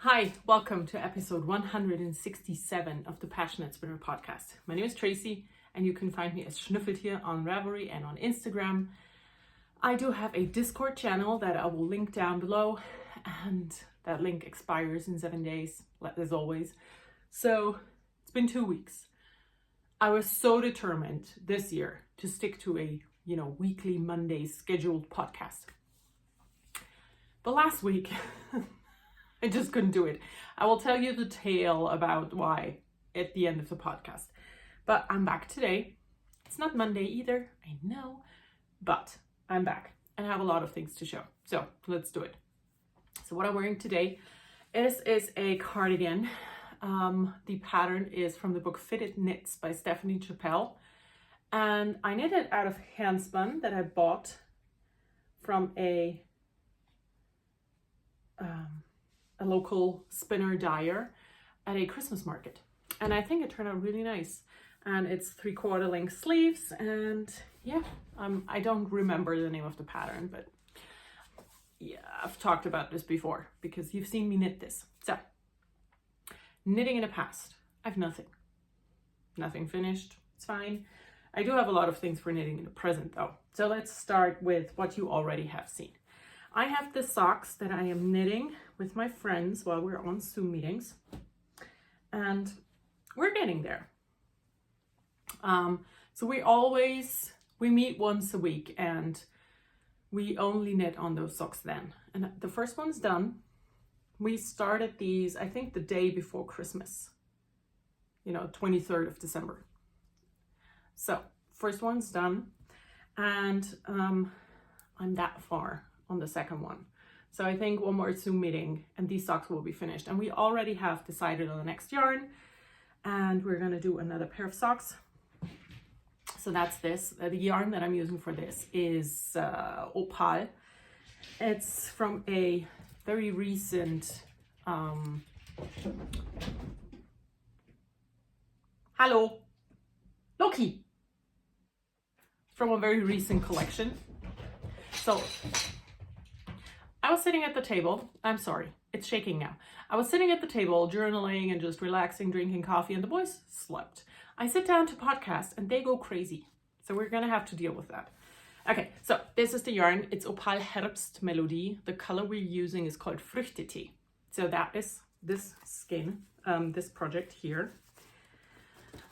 Hi, welcome to episode 167 of the PassioKnit Spinner podcast. My name is Tracy, and you can find me as Schnüffelt here on Ravelry and on Instagram. I do have a Discord channel that I will link down below, and that link expires in 7 days, as always. So it's been 2 weeks. I was so determined this year to stick to a, weekly Monday scheduled podcast. But last week, I just couldn't do it. I will tell you the tale about why at the end of the podcast. But I'm back today. It's not Monday either, I know, but I'm back and I have a lot of things to show. So let's do it. So what I'm wearing today is a cardigan. The pattern is from the book Fitted Knits by Stephanie Chappell. And I knit it out of handspun that I bought from a local spinner dyer at a Christmas market, and I think it turned out really nice. And it's 3/4 length sleeves, and yeah, I don't remember the name of the pattern, but yeah, I've talked about this before because you've seen me knit this. So knitting in the past, I've nothing finished. It's fine. I do have a lot of things for knitting in the present though. So let's start with what you already have seen. I have the socks that I am knitting with my friends while we're on Zoom meetings, and we're getting there. So we meet once a week and we only knit on those socks then. And the first one's done. We started these, I think the day before Christmas, 23rd of December. So first one's done, and I'm that far on the second one. So I think one more Zoom meeting and these socks will be finished. And we already have decided on the next yarn, and we're gonna do another pair of socks. So that's this. The yarn that I'm using for this is Opal. It's from a very recent, hello, Loki. From a very recent collection. So I was sitting at the table. I'm sorry, it's shaking now. I was sitting at the table, journaling and just relaxing, drinking coffee, and the boys slept. I sit down to podcast and they go crazy. So we're gonna have to deal with that. Okay, so this is the yarn. It's Opal Herbst Melodie. The color we're using is called Früchtetee. So that is this skein, this project here.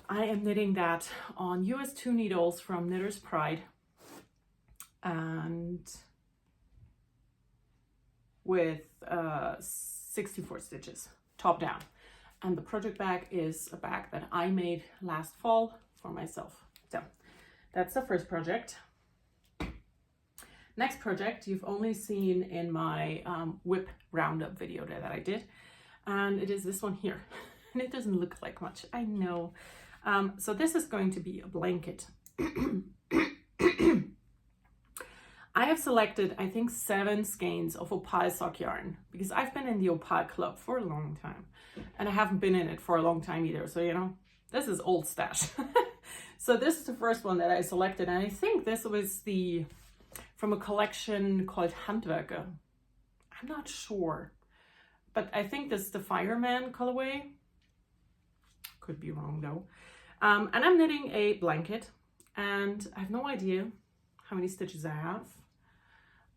I am knitting that on US 2 needles from Knitter's Pride, and with 64 stitches top down. And the project bag is a bag that I made last fall for myself. So that's the first project. Next project you've only seen in my whip roundup video that I did, and it is this one here. And it doesn't look like much, I know. So this is going to be a blanket. I have selected, I think, 7 skeins of Opal sock yarn because I've been in the Opal club for a long time, and I haven't been in it for a long time either. So, this is old stash. So this is the first one that I selected, and I think this was from a collection called Handwerker. I'm not sure, but I think this is the Fireman colorway. Could be wrong though. And I'm knitting a blanket, and I have no idea how many stitches I have.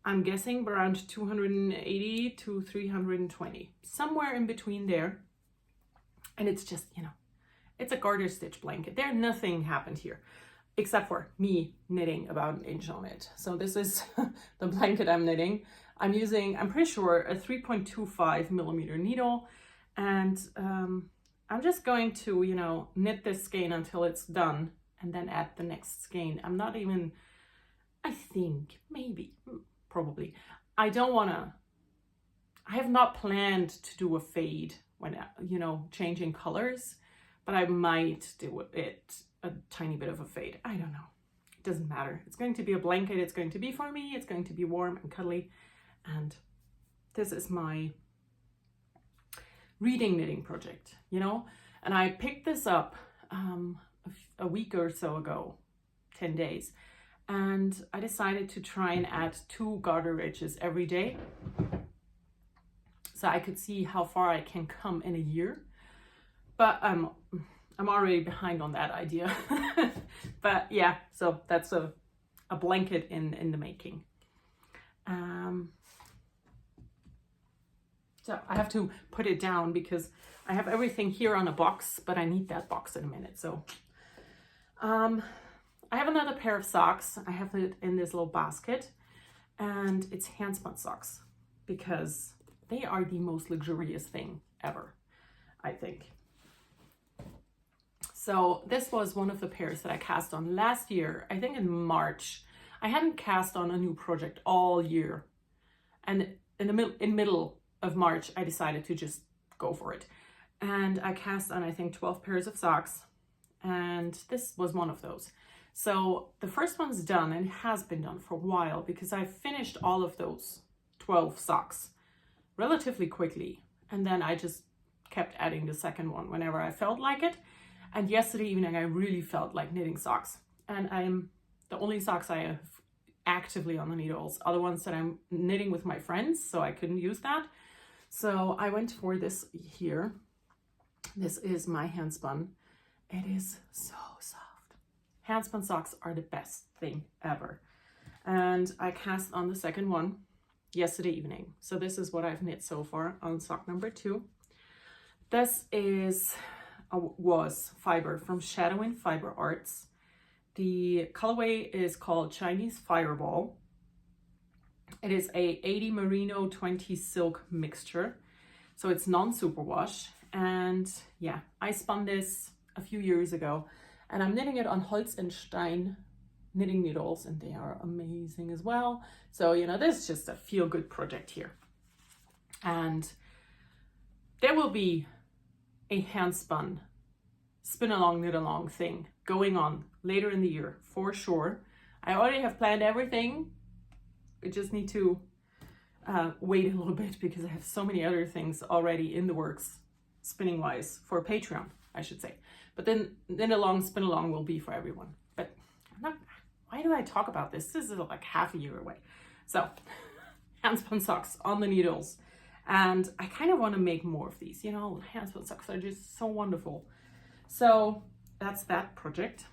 I'm guessing around 280 to 320, somewhere in between there. And it's just, it's a garter stitch blanket. Nothing happened here except for me knitting about 1 inch on it. So this is the blanket I'm knitting. I'm using, I'm pretty sure, a 3.25 millimeter needle. And I'm just going to, knit this skein until it's done and then add the next skein. I'm not even, I think, maybe, probably. I have not planned to do a fade when, changing colors, but I might do it a tiny bit of a fade. I don't know. It doesn't matter. It's going to be a blanket. It's going to be for me. It's going to be warm and cuddly. And this is my reading knitting project, And I picked this up a week or so ago, 10 days. And I decided to try and add 2 garter ridges every day. so I could see how far I can come in a year. But I'm already behind on that idea. But yeah, so that's a blanket in the making. So I have to put it down because I have everything here on a box, but I need that box in a minute. So I have another pair of socks. I have it in this little basket, and it's hand-spun socks because they are the most luxurious thing ever, I think. So this was one of the pairs that I cast on last year, I think in March. I hadn't cast on a new project all year. And in the middle of March, I decided to just go for it. And I cast on, I think, 12 pairs of socks. And this was one of those. So the first one's done, and it has been done for a while because I finished all of those 12 socks relatively quickly. And then I just kept adding the second one whenever I felt like it. And yesterday evening, I really felt like knitting socks. And the only socks I have actively on the needles are the ones that I'm knitting with my friends, so I couldn't use that. So I went for this here. This is my hand spun. It is so soft. Hand spun socks are the best thing ever. And I cast on the second one yesterday evening. So this is what I've knit so far on sock number 2. This was fiber from Shadow and Fiber Arts. The colorway is called Chinese Fireball. It is a 80 merino 20 silk mixture, so it's non-superwash. And yeah, I spun this a few years ago, and I'm knitting it on Holz and Stein knitting needles, and they are amazing as well. So you know, this is just a feel-good project here. And there will be a hand-spun spin along, knit along thing going on later in the year for sure. I already have planned everything. We just need to wait a little bit because I have so many other things already in the works, spinning wise, for Patreon, I should say. But then along, spin along will be for everyone. But why do I talk about this? This is like half a year away. So hand spun socks on the needles. And I kind of want to make more of these, you know, hand spun socks are just so wonderful. So that's that project.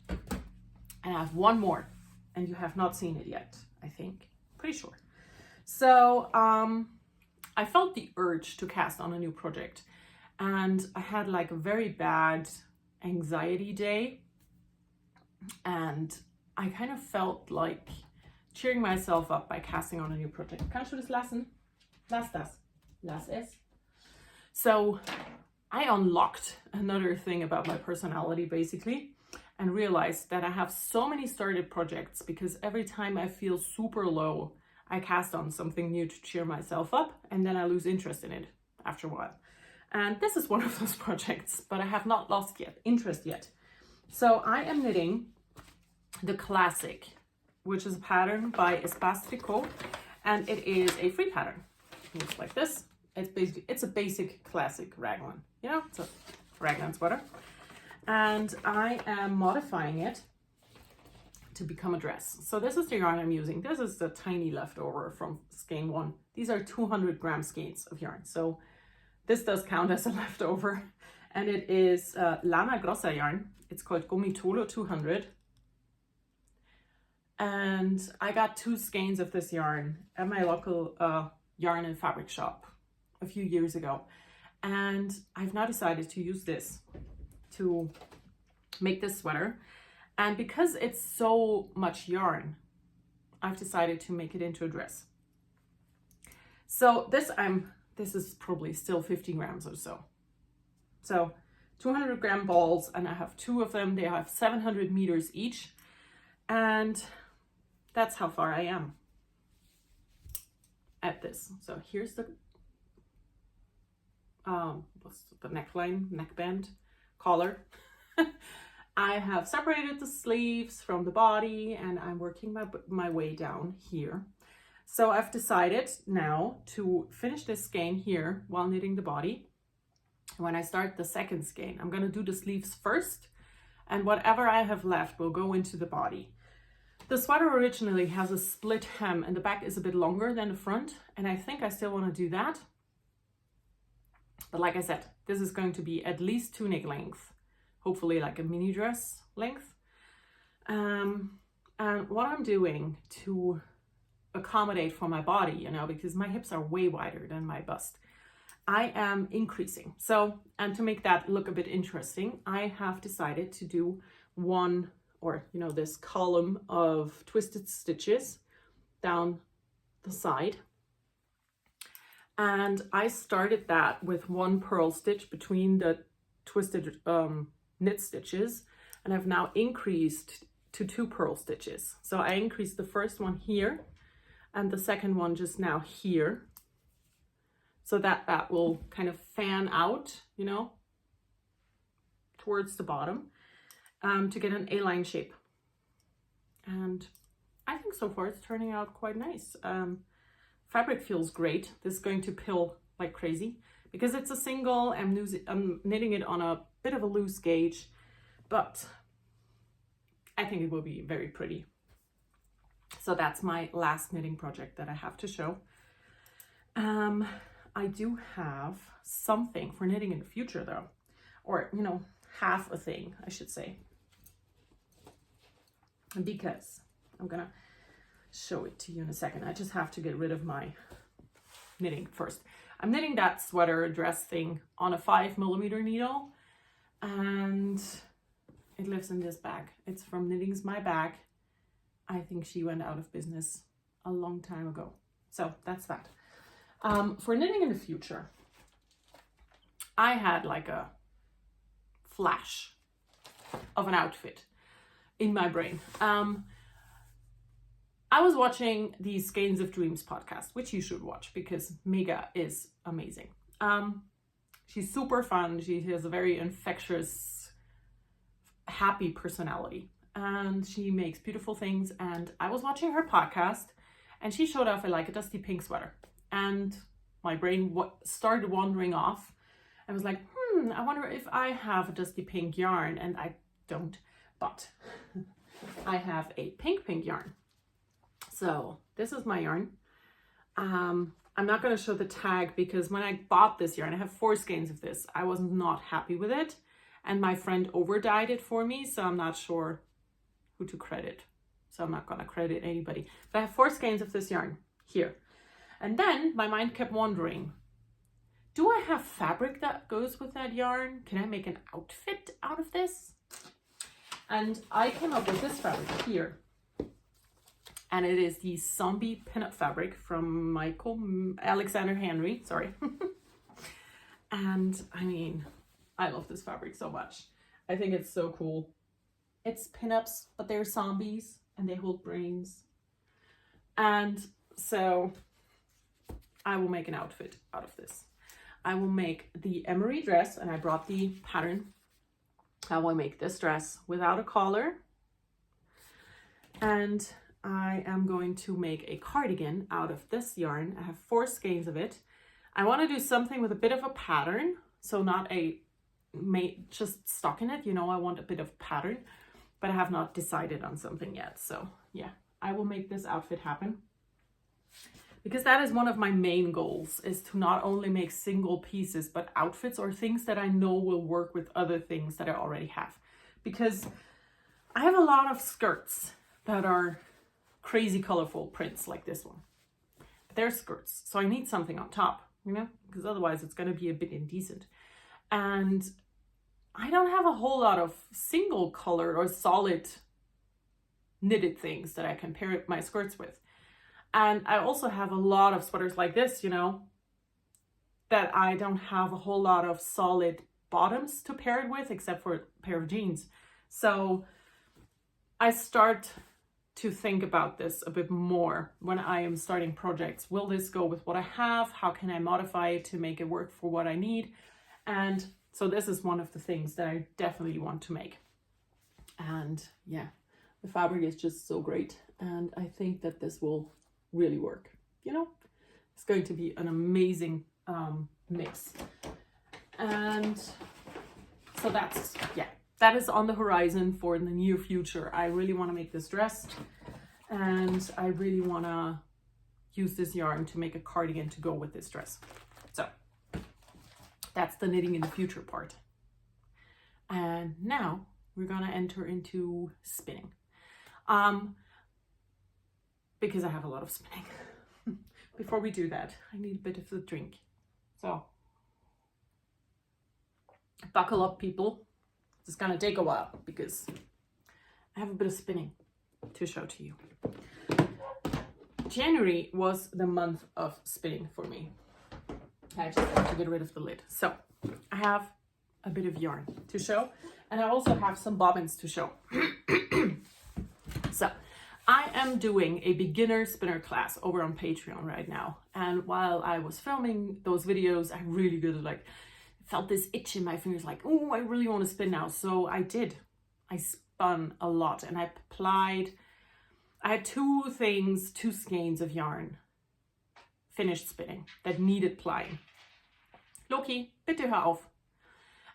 And I have one more, and you have not seen it yet, I think. Pretty sure. So I felt the urge to cast on a new project, and I had like a very bad anxiety day, and I kind of felt like cheering myself up by casting on a new project. Kannst du das lassen? Lass das. Lass es. So I unlocked another thing about my personality, basically, and realized that I have so many started projects because every time I feel super low, I cast on something new to cheer myself up, and then I lose interest in it after a while. And this is one of those projects, but I have not lost interest yet. So I am knitting the Classic, which is a pattern by Espace Tricot, and it is a free pattern. It looks like this. It's a basic classic raglan, you know, it's a raglan sweater. And I am modifying it to become a dress. So this is the yarn I'm using. This is the tiny leftover from skein 1. These are 200 gram skeins of yarn. So this does count as a leftover. And it is Lana Grossa yarn. It's called Gomitolo 200. And I got 2 skeins of this yarn at my local yarn and fabric shop a few years ago. And I've now decided to use this to make this sweater. And because it's so much yarn, I've decided to make it into a dress. So this is probably still 50 grams or so. So 200 gram balls, and I have 2 of them. They have 700 meters each. And that's how far I am at this. So here's the what's the neckline, neckband, collar. I have separated the sleeves from the body, and I'm working my way down here. So I've decided now to finish this skein here while knitting the body. When I start the second skein, I'm going to do the sleeves first, and whatever I have left will go into the body. The sweater originally has a split hem, and the back is a bit longer than the front, and I think I still want to do that. But like I said, this is going to be at least tunic length, hopefully like a mini dress length. And what I'm doing to accommodate for my body, you know, because my hips are way wider than my bust, I am increasing. So, and to make that look a bit interesting, I have decided to do one, or, you know, this column of twisted stitches down the side. And I started that with one purl stitch between the twisted knit stitches, and I've now increased to 2 purl stitches. So I increased the first one here and the second one just now here, so that that will kind of fan out, you know, towards the bottom, to get an A-line shape. And I think so far it's turning out quite nice. Fabric feels great. This is going to pill like crazy because it's a single. I'm knitting it on a bit of a loose gauge, but I think it will be very pretty. So that's my last knitting project that I have to show. I do have something for knitting in the future though, or, you know, half a thing, I should say, because I'm gonna show it to you in a second. I just have to get rid of my knitting first. I'm knitting that sweater dress thing on a 5mm needle, and it lives in this bag. It's from Knitting's My Bag. I think she went out of business a long time ago. So that's that. For knitting in the future, I had like a flash of an outfit in my brain. I was watching the Skeins of Dreams podcast, which you should watch because Mega is amazing. She's super fun. She has a very infectious, happy personality, and she makes beautiful things. And I was watching her podcast, and she showed off like a dusty pink sweater, and my brain started wandering off. I was like, I wonder if I have a dusty pink yarn, and I don't, but I have a pink yarn. So this is my yarn. I'm not going to show the tag because when I bought this yarn, I have 4 skeins of this. I was not happy with it, and my friend over-dyed it for me, so I'm not sure who to credit. So I'm not going to credit anybody. But I have 4 skeins of this yarn here. And then my mind kept wandering, do I have fabric that goes with that yarn? Can I make an outfit out of this? And I came up with this fabric here. And it is the zombie pinup fabric from Alexander Henry, sorry. And I mean, I love this fabric so much. I think it's so cool. It's pinups, but they're zombies and they hold brains. And so I will make an outfit out of this. I will make the emery dress, and I brought the pattern. I will make this dress without a collar. And I am going to make a cardigan out of this yarn. I have 4 skeins of it. I want to do something with a bit of a pattern. So not just stuck in it, you know, I want a bit of pattern, but I have not decided on something yet. So yeah, I will make this outfit happen. Because that is one of my main goals, is to not only make single pieces, but outfits or things that I know will work with other things that I already have. Because I have a lot of skirts that are crazy colorful prints like this one. They're skirts, so I need something on top, you know, because otherwise it's going to be a bit indecent. And I don't have a whole lot of single color or solid knitted things that I can pair my skirts with. And I also have a lot of sweaters like this, you know, that I don't have a whole lot of solid bottoms to pair it with, except for a pair of jeans. So I start to think about this a bit more when I am starting projects. Will this go with what I have? How can I modify it to make it work for what I need? And so this is one of the things that I definitely want to make. And yeah, the fabric is just so great. And I think that this will really work, you know. It's going to be an amazing mix. And so that's, yeah, that is on the horizon for the near future. I really want to make this dress, and I really want to use this yarn to make a cardigan to go with this dress. So That's the knitting in the future part. And now we're gonna enter into spinning. Because I have a lot of spinning. Before we do that, I need a bit of the drink. So buckle up, people. It's gonna take a while because I have a bit of spinning to show to you. January was the month of spinning for me. I just have to get rid of the lid. So I have a bit of yarn to show, and I also have some bobbins to show. So I am doing a beginner spinner class over on Patreon right now. And while I was filming those videos, I really good like felt this itch in my fingers like, oh, I really want to spin now. So I did. I spun a lot and I applied. I had two skeins of yarn finished spinning that needed plying. Loki, bitte hör auf.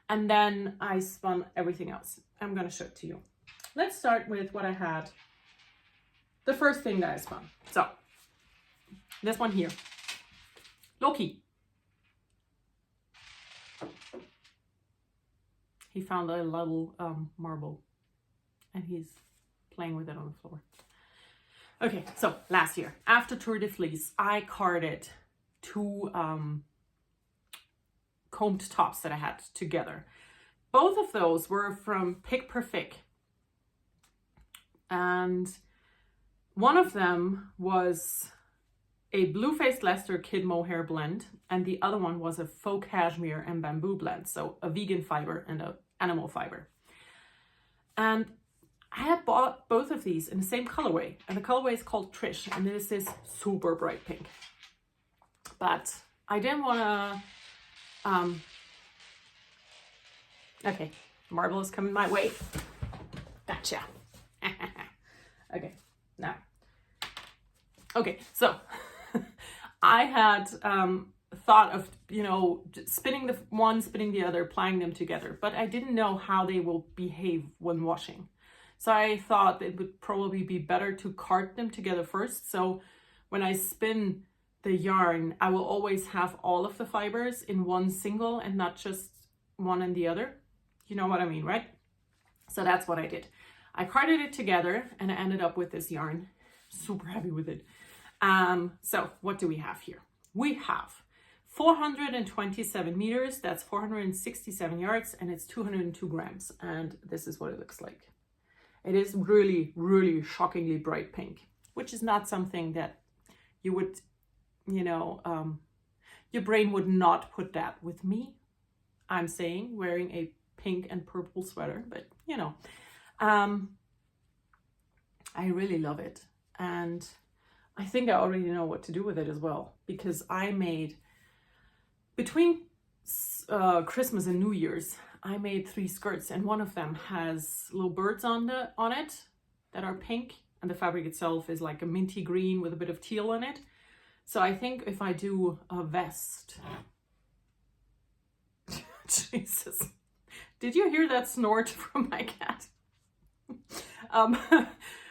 And then I spun everything else. I'm going to show it to you. Let's start with what I had. The first thing that I spun. So this one here. Loki. He found a little marble and he's playing with it on the floor. Okay, so last year, after Tour de Fleece, I carded two combed tops that I had together. Both of those were from Pick Per Fic. And one of them was a blue-faced Leicester kid mohair blend, and the other one was a faux cashmere and bamboo blend, so a vegan fiber and a animal fiber. And I had bought both of these in the same colorway, and the colorway is called Trish, and it is this super bright pink. But I didn't want to, okay, marble is coming my way. Gotcha. Okay, now, okay, so I had thought of, spinning the one, spinning the other, applying them together, but I didn't know how they will behave when washing. So I thought it would probably be better to card them together first. So when I spin the yarn, I will always have all of the fibers in one single and not just one and the other. You know what I mean, right? So that's what I did. I carded it together and I ended up with this yarn. Super happy with it. So what do we have here? We have 427 meters, that's 467 yards, and it's 202 grams. And this is what it looks like. It is really, really shockingly bright pink, which is not something that you would, your brain would not put that with me. I'm saying wearing a pink and purple sweater, but I really love it. And I think I already know what to do with it as well, because I made, between Christmas and New Year's, I made 3 skirts, and one of them has little birds on it that are pink, and the fabric itself is like a minty green with a bit of teal in it. So I think if I do a vest, Jesus, did you hear that snort from my cat?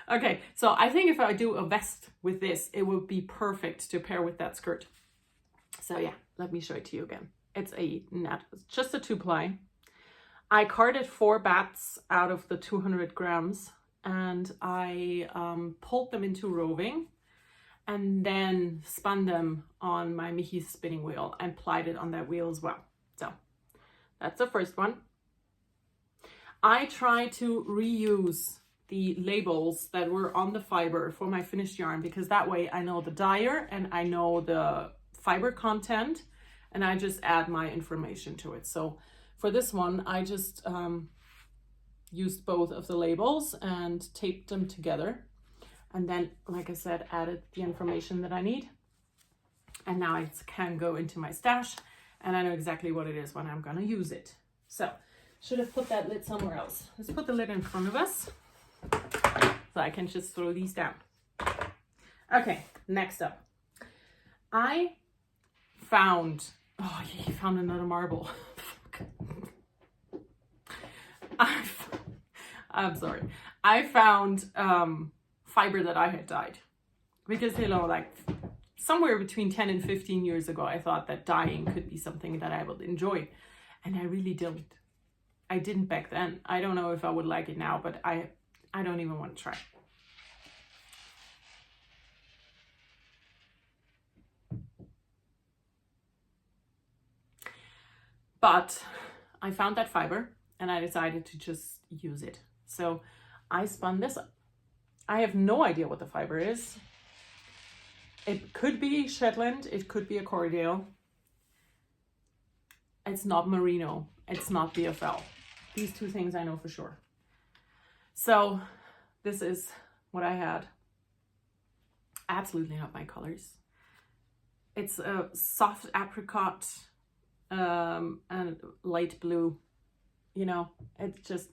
Okay, so I think if I do a vest with this, it would be perfect to pair with that skirt. So yeah, let me show it to you again. It's a net, just a 2-ply. I carded 4 bats out of the 200 grams, and I pulled them into roving and then spun them on my Michi's spinning wheel and plied it on that wheel as well. So that's the first one. I try to reuse the labels that were on the fiber for my finished yarn, because that way I know the dyer and I know the fiber content, and I just add my information to it. So for this one, I just used both of the labels and taped them together. And then, like I said, added the information that I need. And now it can go into my stash, and I know exactly what it is when I'm gonna use it. So, should have put that lid somewhere else. Let's put the lid in front of us so I can just throw these down. Okay, next up. I found, oh yeah, you found another marble. I'm sorry. I found fiber that I had dyed, because like somewhere between 10 and 15 years ago, I thought that dyeing could be something that I would enjoy. And I really don't. I didn't back then. I don't know if I would like it now, but I don't even want to try. But I found that fiber and I decided to just use it. So I spun this up. I have no idea what the fiber is. It could be Shetland, it could be a Corriedale. It's not Merino, it's not BFL. These two things I know for sure. So this is what I had. Absolutely not my colors. It's a soft apricot and light blue. You know, it's just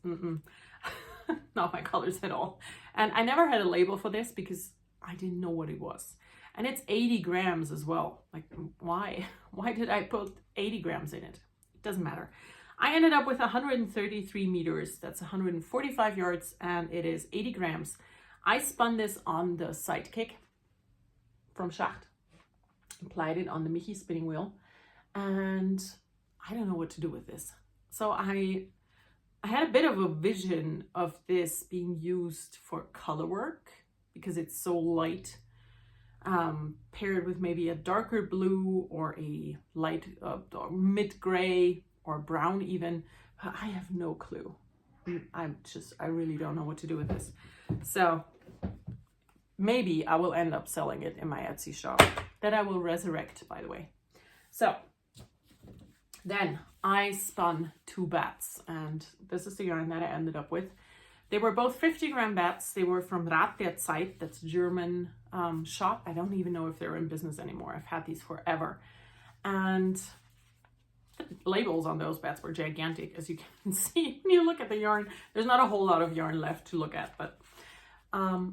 not my colors at all. And I never had a label for this because I didn't know what it was. And it's 80 grams as well. Like, why? Why did I put 80 grams in it? It doesn't matter. I ended up with 133 meters. That's 145 yards and it is 80 grams. I spun this on the Sidekick from Schacht. Applied it on the Michi spinning wheel. And I don't know what to do with this. So I had a bit of a vision of this being used for color work because it's so light, paired with maybe a darker blue or a light or mid gray or brown even. I have no clue. I really don't know what to do with this. So maybe I will end up selling it in my Etsy shop that I will resurrect, by the way. So then I spun 2 bats, and this is the yarn that I ended up with. They were both 50-gram bats. They were from Rat der Zeit, that's a German shop. I don't even know if they're in business anymore. I've had these forever. And the labels on those bats were gigantic, as you can see. When you look at the yarn, there's not a whole lot of yarn left to look at. But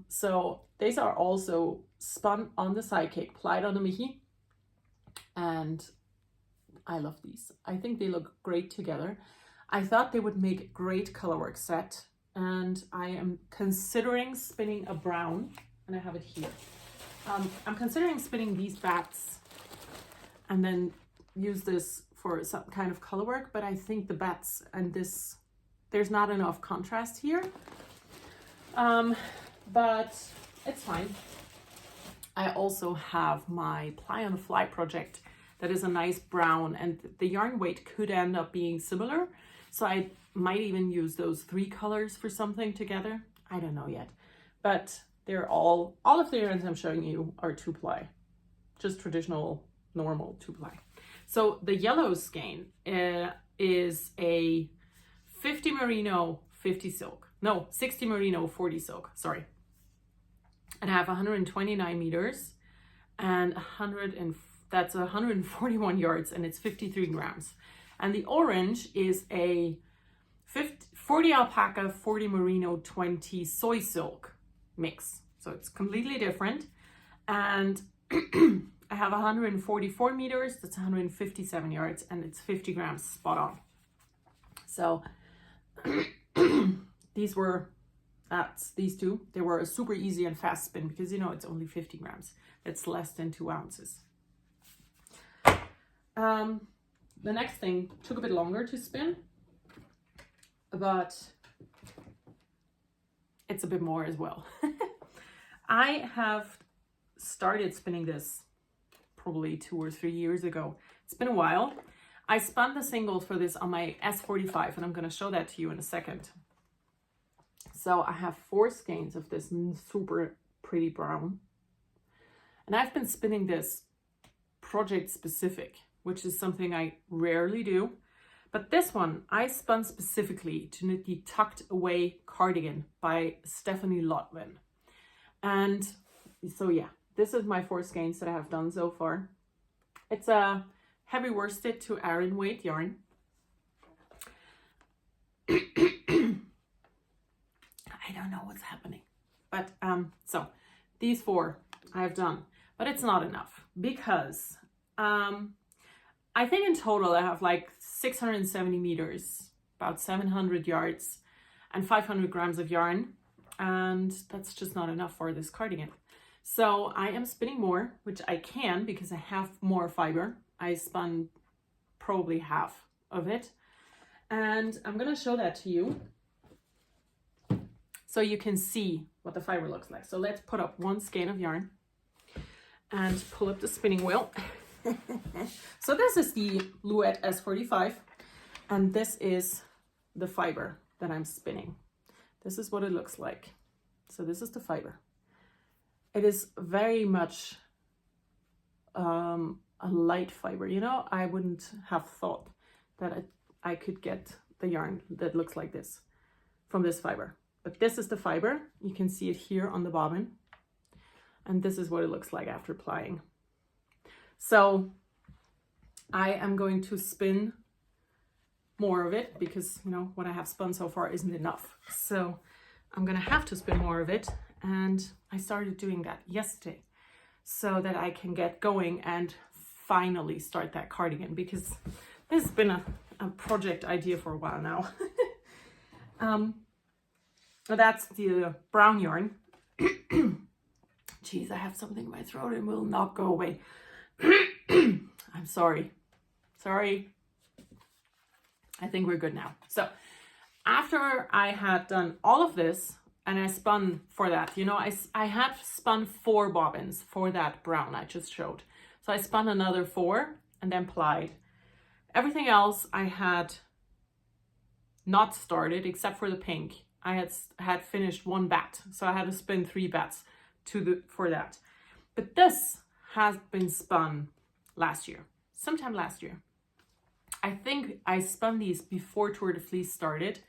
so these are also spun on the Sidekick, plied on the Michi. And I love these. I think they look great together. I thought they would make a great colorwork set, and I am considering spinning a brown, and I have it here. I'm considering spinning these bats and then use this for some kind of colorwork, but I think the bats and this, there's not enough contrast here. But it's fine. I also have my Ply on the Fly project that is a nice brown, and the yarn weight could end up being similar. So I might even use those 3 colors for something together. I don't know yet, but they're all of the yarns I'm showing you are 2-ply, just traditional, normal 2-ply. So the yellow skein is a 50 merino, 50 silk. No, 60 merino, 40 silk, sorry. And I have 129 meters and that's 141 yards, and it's 53 grams. And the orange is a 40 alpaca, 40 merino, 20 soy silk mix. So it's completely different. And I have 144 meters, that's 157 yards, and it's 50 grams spot on. So these two, they were a super easy and fast spin because, you know, it's only 50 grams. It's less than 2 ounces. The next thing took a bit longer to spin, but it's a bit more as well. I have started spinning this probably 2 or 3 years ago. It's been a while. I spun the singles for this on my S45, and I'm going to show that to you in a second. So I have 4 skeins of this super pretty brown, and I've been spinning this project specific, which is something I rarely do. But this one I spun specifically to knit the Tucked Away Cardigan by Stephanie Lotwin. And so yeah, this is my 4 skeins that I have done so far. It's a heavy worsted to Aran weight yarn. I don't know what's happening. But so these 4 I have done, but it's not enough because I think in total I have like 670 meters, about 700 yards and 500 grams of yarn, and that's just not enough for this cardigan. So I am spinning more, which I can because I have more fiber. I spun probably half of it. And I'm gonna show that to you so you can see what the fiber looks like. So let's put up one skein of yarn and pull up the spinning wheel. So this is the Luette S45, and this is the fiber that I'm spinning. This is what it looks like. So this is the fiber. It is very much a light fiber. You know, I wouldn't have thought that I could get the yarn that looks like this from this fiber. But this is the fiber. You can see it here on the bobbin. And this is what it looks like after plying. So I am going to spin more of it because, you know, what I have spun so far isn't enough. So I'm gonna have to spin more of it. And I started doing that yesterday so that I can get going and finally start that cardigan, because this has been a project idea for a while now. That's the brown yarn. Jeez, I have something in my throat and will not go away. I'm sorry. Sorry. I think we're good now. So after I had done all of this and I spun for that, you know, I had spun 4 bobbins for that brown I just showed. So I spun another 4 and then plied. Everything else I had not started except for the pink. I had finished 1 bat, so I had to spin 3 bats for that. But this has been spun last year, sometime last year. I think I spun these before Tour de Fleece started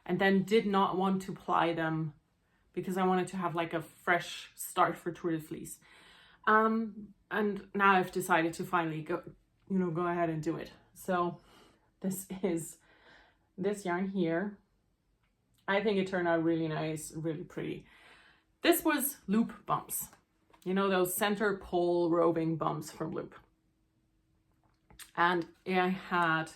and then did not want to ply them because I wanted to have like a fresh start for Tour de Fleece. And now I've decided to finally go ahead and do it. So this is this yarn here. I think it turned out really nice, really pretty. This was loop bumps. You know, those center pole roving bumps from Loop. And I had,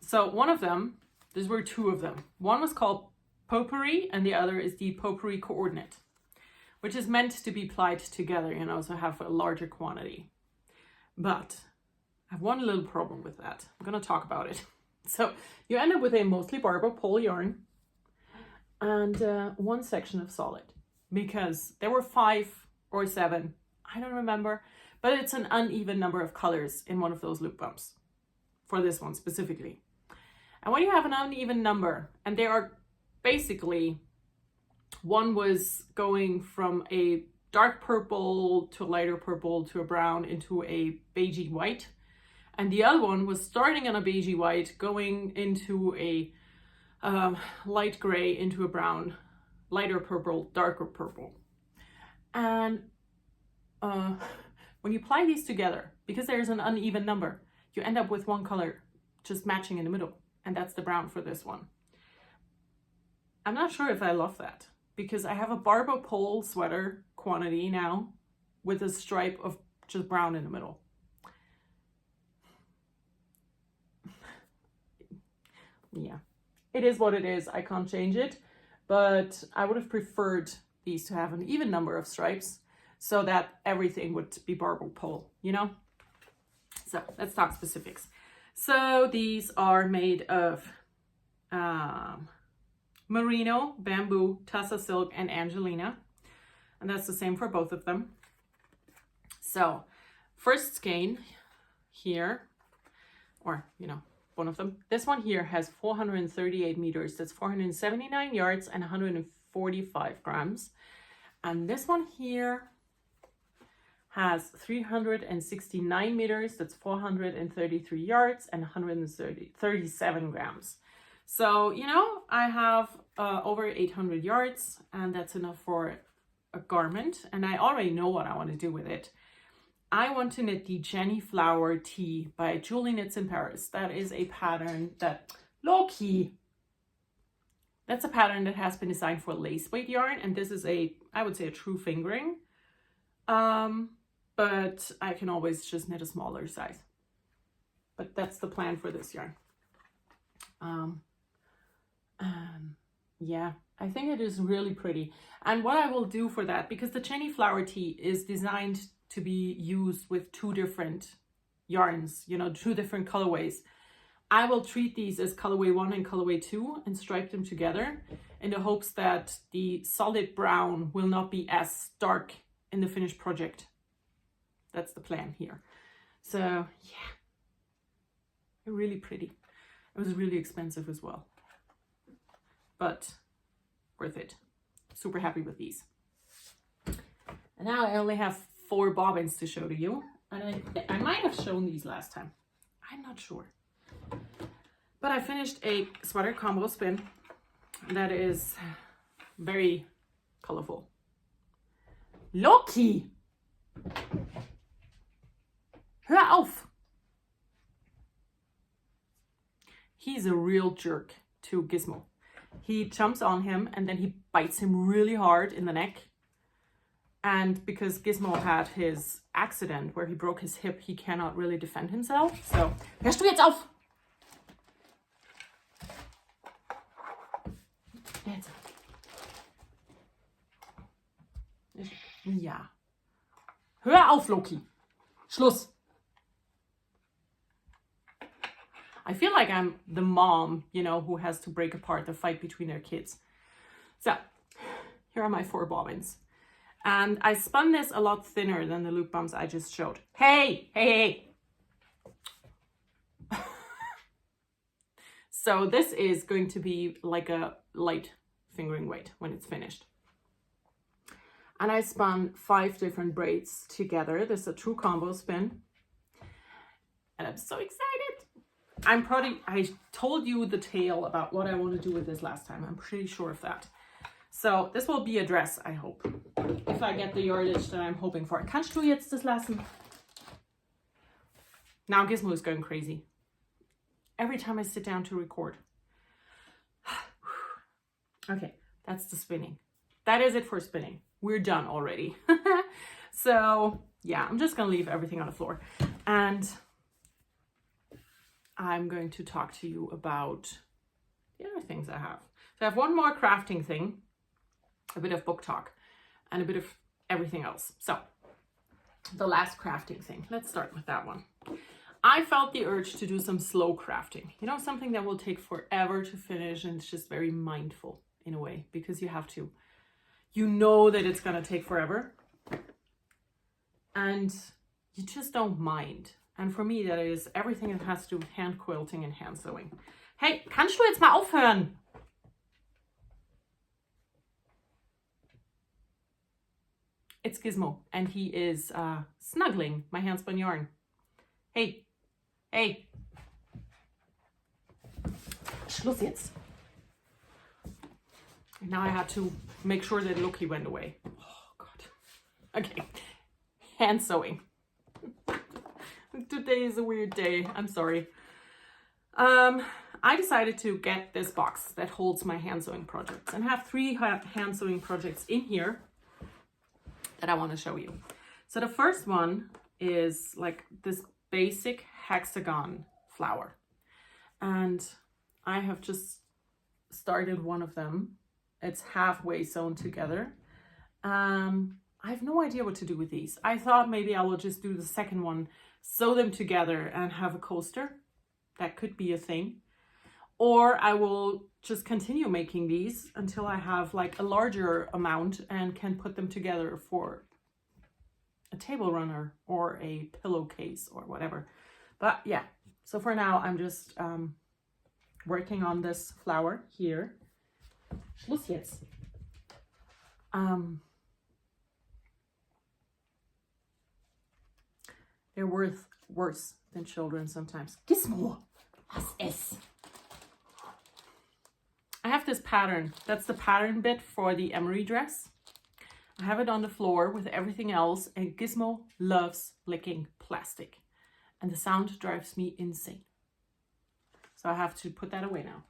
so one of them, these were 2 of them. One was called Potpourri and the other is the Potpourri Coordinate, which is meant to be plied together, you know, so have a larger quantity. But I have one little problem with that. I'm going to talk about it. So you end up with a mostly barber pole yarn and 1 section of solid, because there were 5 or 7, I don't remember, but it's an uneven number of colors in one of those loop bumps for this one specifically. And when you have an uneven number, and they are basically, one was going from a dark purple to a lighter purple to a brown into a beigey white, and the other one was starting on a beigey white, going into a light gray, into a brown, lighter purple, darker purple. And when you ply these together, because there's an uneven number, you end up with one color just matching in the middle. And that's the brown for this one. I'm not sure if I love that, because I have a barber pole sweater quantity now with a stripe of just brown in the middle. Yeah, it is what it is. I can't change it, but I would have preferred these to have an even number of stripes so that everything would be barber pole, you know? So let's talk specifics. So these are made of merino, bamboo, tussa silk, and Angelina. And that's the same for both of them. So first skein here, or, you know, one of them. This one here has 438 meters. That's 479 yards and 145 grams. And this one here has 369 meters. That's 433 yards and 137 grams. So, you know, I have over 800 yards, and that's enough for a garment. And I already know what I want to do with it. I want to knit the Jenny Flower Tee by Julie Knits in Paris. That is a pattern that, low-key, that's a pattern that has been designed for lace weight yarn. And this is I would say a true fingering. But I can always just knit a smaller size. But that's the plan for this yarn. Yeah, I think it is really pretty. And what I will do for that, because the Jenny flower tee is designed to be used with two different yarns, you know, two different colorways. I will treat these as colorway 1 and colorway 2 and stripe them together in the hopes that the solid brown will not be as dark in the finished project. That's the plan here. So yeah, really pretty. It was really expensive as well, but worth it. Super happy with these. And now I only have 4 bobbins to show to you. And I might have shown these last time. I'm not sure. But I finished a sweater combo spin that is very colorful. Loki! Hör auf! He's a real jerk to Gizmo. He jumps on him and then he bites him really hard in the neck. And because Gizmo had his accident where he broke his hip, he cannot really defend himself. So, hörst du jetzt auf? Jetzt. Ja. Hör auf, Loki. Schluss. I feel like I'm the mom, you know, who has to break apart the fight between their kids. So, here are my 4 bobbins. And I spun this a lot thinner than the loop bumps I just showed. Hey, hey, hey. So this is going to be like a light fingering weight when it's finished. And I spun 5 different braids together. This is a true combo spin. And I'm so excited. I told you the tale about what I want to do with this last time. I'm pretty sure of that. So this will be a dress, I hope. If I get the yardage that I'm hoping for. Kannst du jetzt das lassen? Now Gizmo is going crazy. Every time I sit down to record. Okay, that's the spinning. That is it for spinning. We're done already. So yeah, I'm just gonna leave everything on the floor. And I'm going to talk to you about the other things I have. So I have one more crafting thing, a bit of book talk, and a bit of everything else. So the last crafting thing, let's start with that one. I felt the urge to do some slow crafting, you know, something that will take forever to finish, and it's just very mindful in a way, because you have to, you know that it's going to take forever and you just don't mind. And for me, that is everything that has to do with hand quilting and hand sewing. Hey, kannst du jetzt mal aufhören? It's Gizmo, and he is snuggling my handspun yarn. Hey, hey. Schluss jetzt. And now I had to make sure that Loki went away. Oh, God. Okay, hand sewing. Today is a weird day. I'm sorry. I decided to get this box that holds my hand sewing projects and have 3 hand sewing projects in here that I want to show you. So the first one is like this basic hexagon flower. And I have just started one of them. It's halfway sewn together. I have no idea what to do with these. I thought maybe I will just do the second one, sew them together and have a coaster. That could be a thing. Or I will just continue making these until I have like a larger amount and can put them together for a table runner or a pillowcase or whatever. But yeah, so for now I'm just working on this flower here. Schluss jetzt. They're worse than children sometimes. Gizmo, was ist? I have this pattern. That's the pattern bit for the emery dress. I have it on the floor with everything else, and Gizmo loves licking plastic. And the sound drives me insane. So I have to put that away now.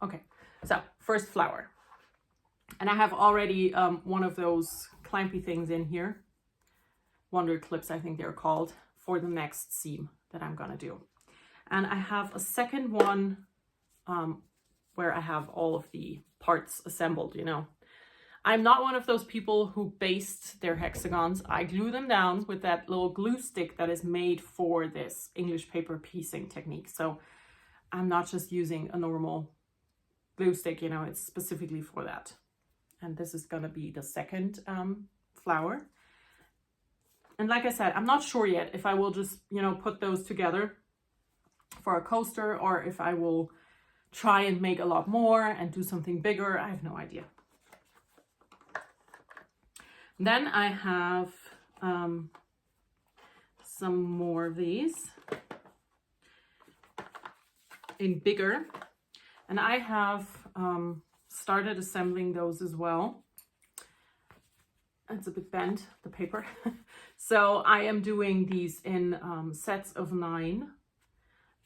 Okay, so first flower. And I have already one of those clampy things in here. Wonder clips, I think they're called, for the next seam that I'm gonna do. And I have a second one where I have all of the parts assembled, you know. I'm not one of those people who baste their hexagons. I glue them down with that little glue stick that is made for this English paper piecing technique. So I'm not just using a normal glue stick, you know, it's specifically for that. And this is gonna be the second flower. And like I said, I'm not sure yet if I will just, you know, put those together for a coaster or if I will try and make a lot more and do something bigger. I have no idea. Then I have some more of these in bigger, and I have started assembling those as well. It's a bit bent, the paper. So I am doing these in sets of 9,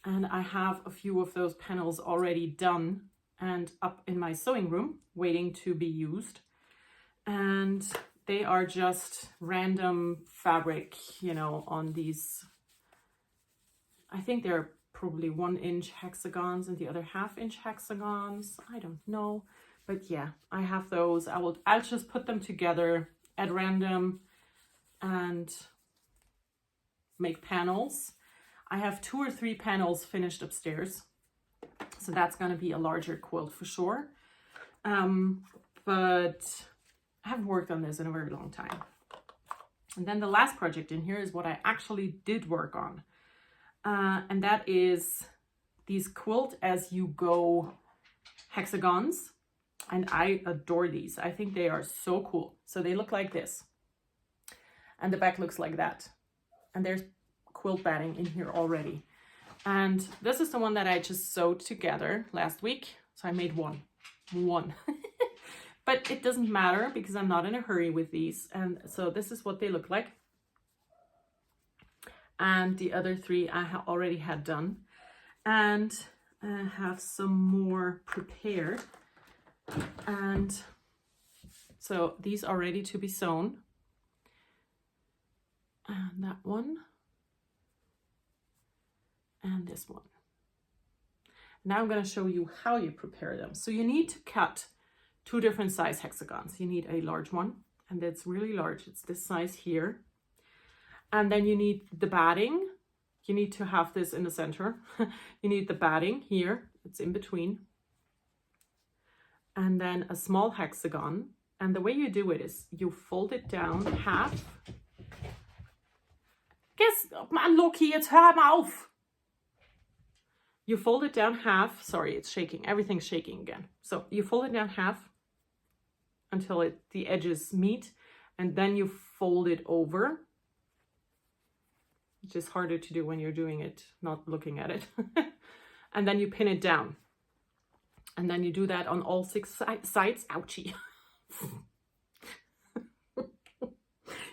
and I have a few of those panels already done and up in my sewing room waiting to be used. And they are just random fabric, you know, on these, I think they're probably 1-inch hexagons and the other 1/2-inch hexagons. I don't know, but yeah, I have those. I'll just put them together at random and make panels. I have 2 or 3 panels finished upstairs, so that's going to be a larger quilt for sure. But I haven't worked on this in a very long time. And then the last project in here is what I actually did work on. And that is these quilt as you go hexagons. And I adore these. I think they are so cool. So they look like this. And the back looks like that. And there's quilt batting in here already. And this is the one that I just sewed together last week. So I made one. But it doesn't matter because I'm not in a hurry with these. And so this is what they look like. And the other 3 I already had done. And I have some more prepared. And so these are ready to be sewn. And that one. And this one. Now I'm going to show you how you prepare them. So you need to cut 2 different size hexagons. You need a large one, and it's really large. It's this size here. And then you need the batting. You need to have this in the center. You need the batting here. It's in between. And then a small hexagon. And the way you do it is you fold it down half. Man, Loki, jetzt hör mal auf. You fold it down half. Sorry, it's shaking. Everything's shaking again. So you fold it down half until the edges meet, and then you fold it over, which is harder to do when you're doing it, not looking at it. And then you pin it down. And then you do that on all 6 sides. Ouchie.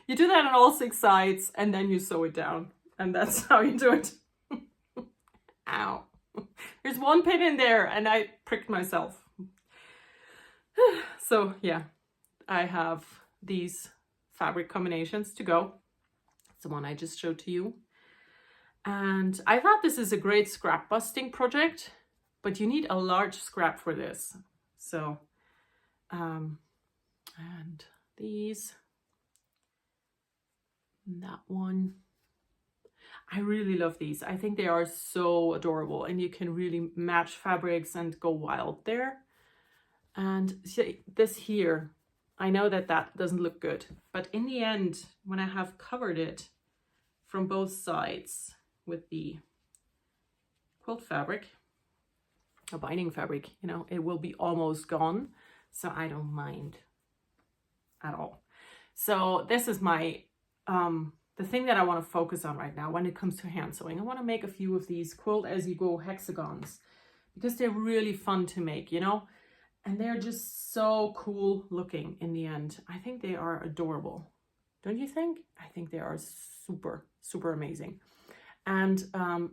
You do that on all 6 sides, and then you sew it down. And that's how you do it. Ow. There's one pin in there, and I pricked myself. So yeah, I have these fabric combinations to go. It's the one I just showed to you. And I thought this is a great scrap busting project, but you need a large scrap for this. So, and these, and that one. I really love these. I think they are so adorable, and you can really match fabrics and go wild there. And see, this here, I know that doesn't look good, but in the end, when I have covered it from both sides with the quilt fabric, or binding fabric, you know, it will be almost gone. So I don't mind at all. So this is my, the thing that I want to focus on right now when it comes to hand sewing. I want to make a few of these quilt as you go hexagons because they're really fun to make, you know, and they're just so cool looking in the end. I think they are adorable. Don't you think? I think they are super, super amazing. And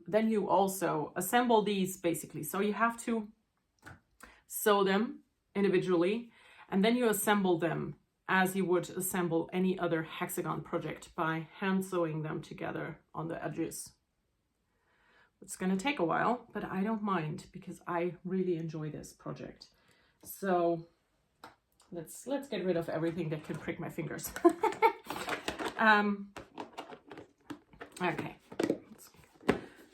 then you also assemble these basically. So you have to sew them individually, and then you assemble them as you would assemble any other hexagon project by hand sewing them together on the edges. It's going to take a while, but I don't mind because I really enjoy this project. So let's get rid of everything that could prick my fingers. Okay,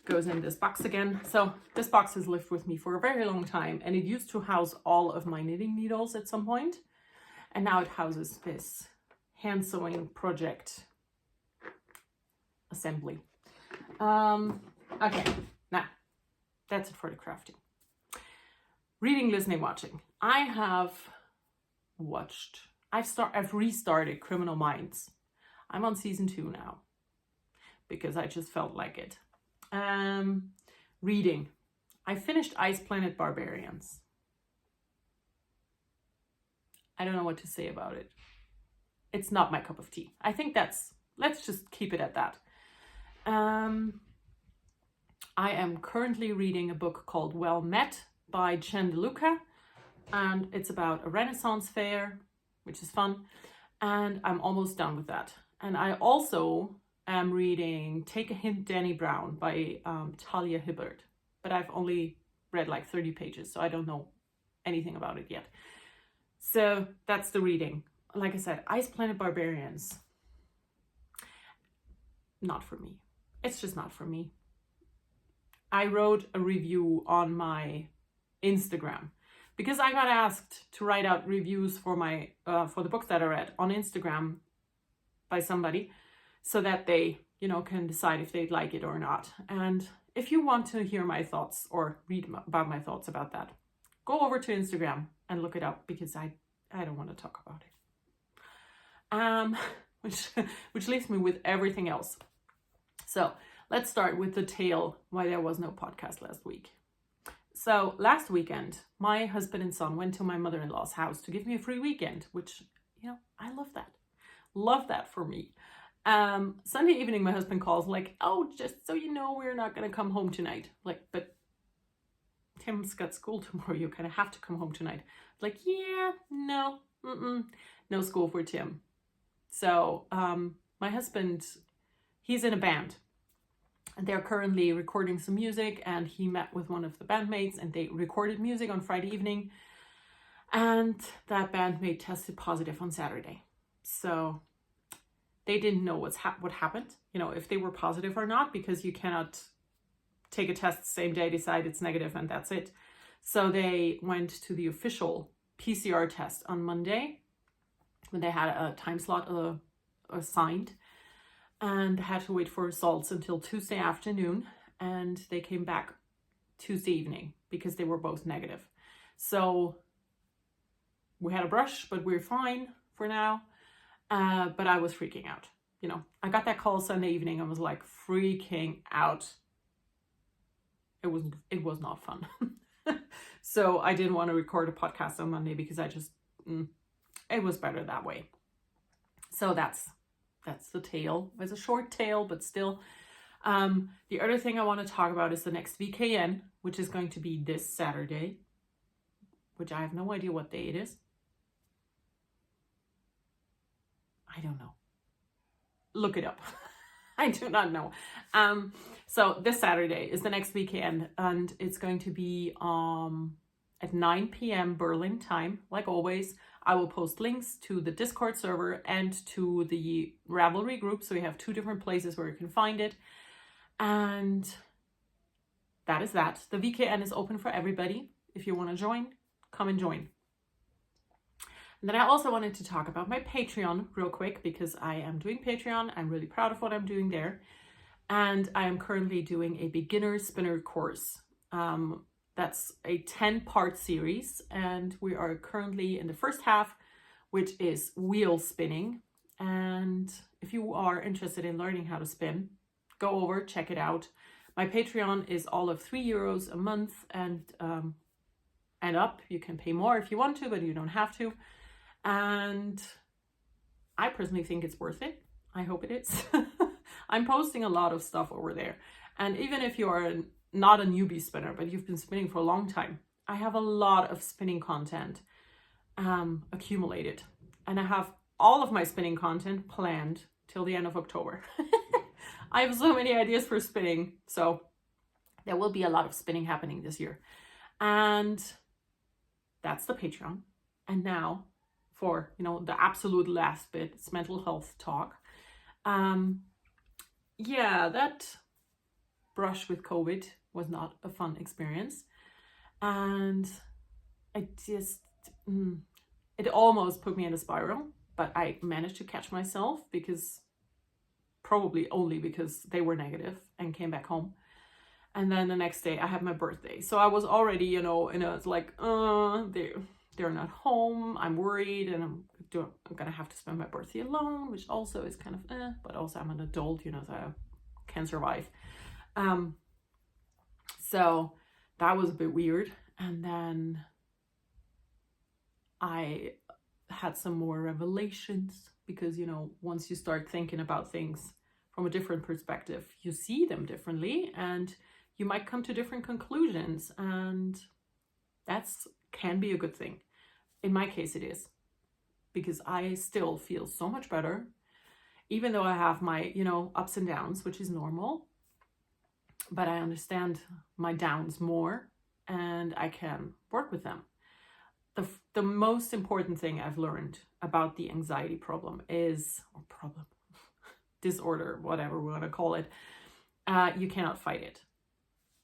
goes in this box again. So this box has lived with me for a very long time, and it used to house all of my knitting needles at some point, and now it houses this hand sewing project assembly. Okay, now that's it for the crafting. Reading, listening, watching. I've restarted Criminal Minds. I'm on season 2 now because I just felt like it. Reading. I finished Ice Planet Barbarians. I don't know what to say about it. It's not my cup of tea. I think let's just keep it at that. I am currently reading a book called Well Met by Jen DeLuca, and it's about a Renaissance fair, which is fun, and I'm almost done with that. And I also am reading Take a Hint, Danny Brown by Talia Hibbert, but I've only read like 30 pages, so I don't know anything about it yet. So that's the reading. Like I said, Ice Planet Barbarians, not for me. It's just not for me. I wrote a review on my Instagram because I got asked to write out reviews for my for the books that I read on Instagram by somebody, so that they, can decide if they'd like it or not. And if you want to hear my thoughts or read about my thoughts about that, go over to Instagram and look it up, because I don't want to talk about it. Which leaves me with everything else. So let's start with the tale why there was no podcast last week. So last weekend, my husband and son went to my mother-in-law's house to give me a free weekend, which, I love that. Love that for me. Sunday evening, my husband calls like, oh, just so you know, we're not going to come home tonight. Like, but Tim's got school tomorrow. You kind of have to come home tonight. Like, yeah, no, no school for Tim. So my husband, he's in a band. And they're currently recording some music, and he met with one of the bandmates and they recorded music on Friday evening. And that bandmate tested positive on Saturday. So they didn't know what happened, if they were positive or not, because you cannot take a test the same day, decide it's negative, and that's it. So they went to the official PCR test on Monday when they had a time slot assigned, and had to wait for results until Tuesday afternoon, and they came back Tuesday evening because they were both negative. So we had a brush, but we're fine for now. But I was freaking out. I got that call Sunday evening and was like freaking out. It was not fun. So I didn't want to record a podcast on Monday because it was better that way. So that's the tale. It's a short tale, but still. The other thing I want to talk about is the next VKN, which is going to be this Saturday, which I have no idea what day it is. I don't know. Look it up. I do not know. So this Saturday is the next weekend, and it's going to be at 9 p.m. Berlin time. Like always, I will post links to the Discord server and to the Ravelry group. So we have 2 different places where you can find it. And that is that. The VKN is open for everybody. If you want to join, come and join. And then I also wanted to talk about my Patreon real quick, because I am doing Patreon. I'm really proud of what I'm doing there. And I am currently doing a beginner spinner course. That's a 10-part series. And we are currently in the first half, which is wheel spinning. And if you are interested in learning how to spin, go over, check it out. My Patreon is all of €3 a month and up. You can pay more if you want to, but you don't have to. And I personally think it's worth it. I hope it is. I'm posting a lot of stuff over there. And even if you are not a newbie spinner, but you've been spinning for a long time, I have a lot of spinning content accumulated. And I have all of my spinning content planned till the end of October. I have so many ideas for spinning. So There will be a lot of spinning happening this year. And that's the Patreon. And now for, the absolute last bit, it's mental health talk. Yeah, that brush with COVID was not a fun experience. And it almost put me in a spiral, but I managed to catch myself probably only because they were negative and came back home. And then the next day I had my birthday. So I was already, it's like, they're not home. I'm worried and I'm going to have to spend my birthday alone, which also is kind of, but also I'm an adult, so I can survive. So that was a bit weird. And then I had some more revelations because, once you start thinking about things from a different perspective, you see them differently and you might come to different conclusions, and that's can be a good thing. In my case, it is, because I still feel so much better, even though I have my, ups and downs, which is normal, but I understand my downs more and I can work with them. The most important thing I've learned about the anxiety disorder, whatever we want to call it, you cannot fight it.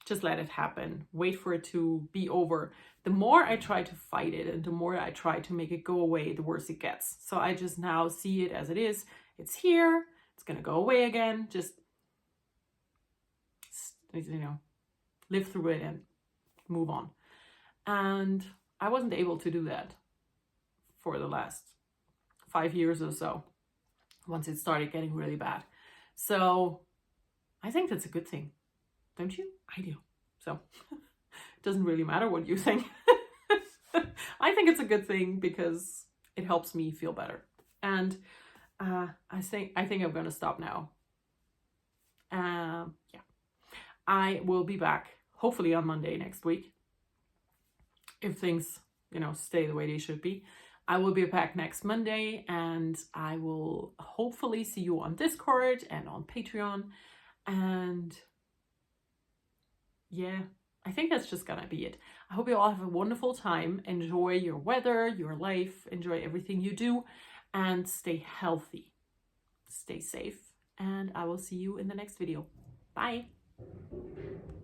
Just let it happen. Wait for it to be over. The more I try to fight it and the more I try to make it go away, the worse it gets. So I just now see it as it is. It's here. It's going to go away again. Just, live through it and move on. And I wasn't able to do that for the last 5 years or so, once it started getting really bad. So I think that's a good thing. Don't you? I do. So it doesn't really matter what you think. I think it's a good thing because it helps me feel better. And I think I'm going to stop now. Yeah. I will be back hopefully on Monday next week. If things, stay the way they should be. I will be back next Monday and I will hopefully see you on Discord and on Patreon. And yeah, I think that's just gonna be it. I hope you all have a wonderful time. Enjoy your weather, your life, enjoy everything you do, and stay healthy. Stay safe, and I will see you in the next video. Bye.